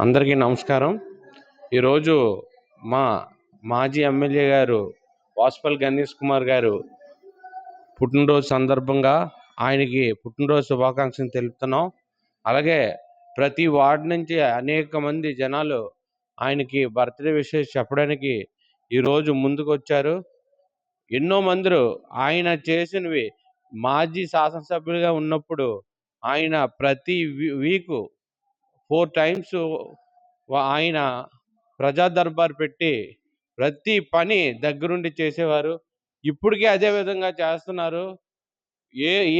అందరికీ నమస్కారం. ఈరోజు మా మాజీ ఎమ్మెల్యే గారు వాసుపల్లి గణేష్ కుమార్ గారు పుట్టినరోజు సందర్భంగా ఆయనకి పుట్టినరోజు శుభాకాంక్షలు తెలుపుతున్నాం. అలాగే ప్రతి వార్డు నుంచి అనేక మంది జనాలు ఆయనకి బర్త్డే విషెస్ చెప్పడానికి ఈరోజు ముందుకు వచ్చారు. ఎన్నో మంది ఆయన చేసినవి మాజీ శాసనసభ్యులుగా ఉన్నప్పుడు ఆయన ప్రతి వీక్ 4 times ఆయన ప్రజా దర్బార్ పెట్టి ప్రతి పని దగ్గరుండి చేసేవారు. ఇప్పటికీ అదే విధంగా చేస్తున్నారు.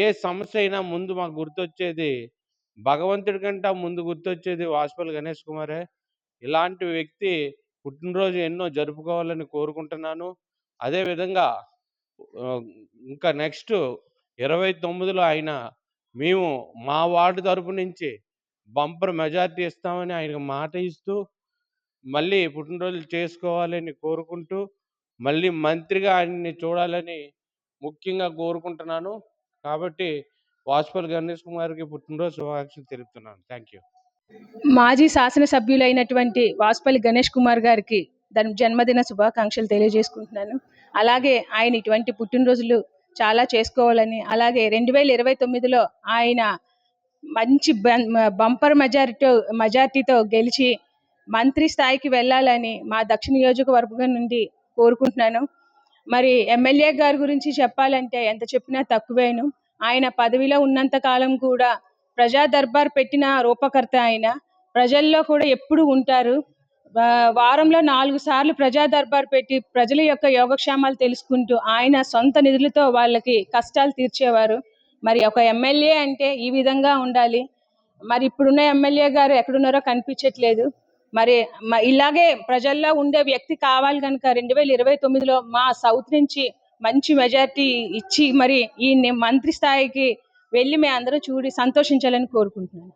ఏ సమస్య అయినా ముందు మాకు గుర్తొచ్చేది, భగవంతుడి కంటే ముందు గుర్తొచ్చేది వాసుపల్లి గణేష్ కుమారే. ఇలాంటి వ్యక్తి పుట్టినరోజు ఎన్నో జరుపుకోవాలని కోరుకుంటున్నాను. అదేవిధంగా ఇంకా నెక్స్ట్ 29లో ఆయన మేము మా వార్డు తరపు నుంచి బంపర్ మెజారిటీ ఇస్తామని ఆయనకు మాట ఇస్తూ మళ్ళీ పుట్టినరోజులు చేసుకోవాలని కోరుకుంటూ మళ్ళీ మంత్రిగా ఆయన్ని చూడాలని ముఖ్యంగా కోరుకుంటున్నాను. కాబట్టి వాసుపల్లి గణేష్ కుమార్కి పుట్టినరోజు శుభాకాంక్షలు తెలుపుతున్నాను. Thank you. మాజీ శాసనసభ్యులైనటువంటి వాసుపల్లి గణేష్ కుమార్ గారికి దాని జన్మదిన శుభాకాంక్షలు తెలియజేసుకుంటున్నాను. అలాగే ఆయన ఇటువంటి పుట్టినరోజులు చాలా చేసుకోవాలని, అలాగే 2029లో ఆయన మంచి బంపర్ మెజారిటీతో గెలిచి మంత్రి స్థాయికి వెళ్ళాలని మా దక్షిణ నియోజకవర్గం నుండి కోరుకుంటున్నాను. మరి ఎమ్మెల్యే గారి గురించి చెప్పాలంటే ఎంత చెప్పినా తక్కువేను. ఆయన పదవిలో ఉన్నంత కాలం కూడా ప్రజా దర్బార్ పెట్టిన రూపకర్త ఆయన. ప్రజల్లో కూడా ఎప్పుడు ఉంటారు. వారంలో 4 సార్లు ప్రజా దర్బార్ పెట్టి ప్రజల యొక్క యోగక్షేమాలు తెలుసుకుంటూ ఆయన సొంత నిధులతో వాళ్ళకి కష్టాలు తీర్చేవారు. మరి ఒక ఎమ్మెల్యే అంటే ఈ విధంగా ఉండాలి. మరి ఇప్పుడున్న ఎమ్మెల్యే గారు ఎక్కడున్నారో కనిపించట్లేదు. మరి ఇలాగే ప్రజల్లో ఉండే వ్యక్తి కావాలి కనుక 2029లో మా సౌత్ నుంచి మంచి మెజారిటీ ఇచ్చి మరి ఈ మంత్రి స్థాయికి వెళ్ళి మేము అందరూ చూడి సంతోషించాలని కోరుకుంటున్నాను.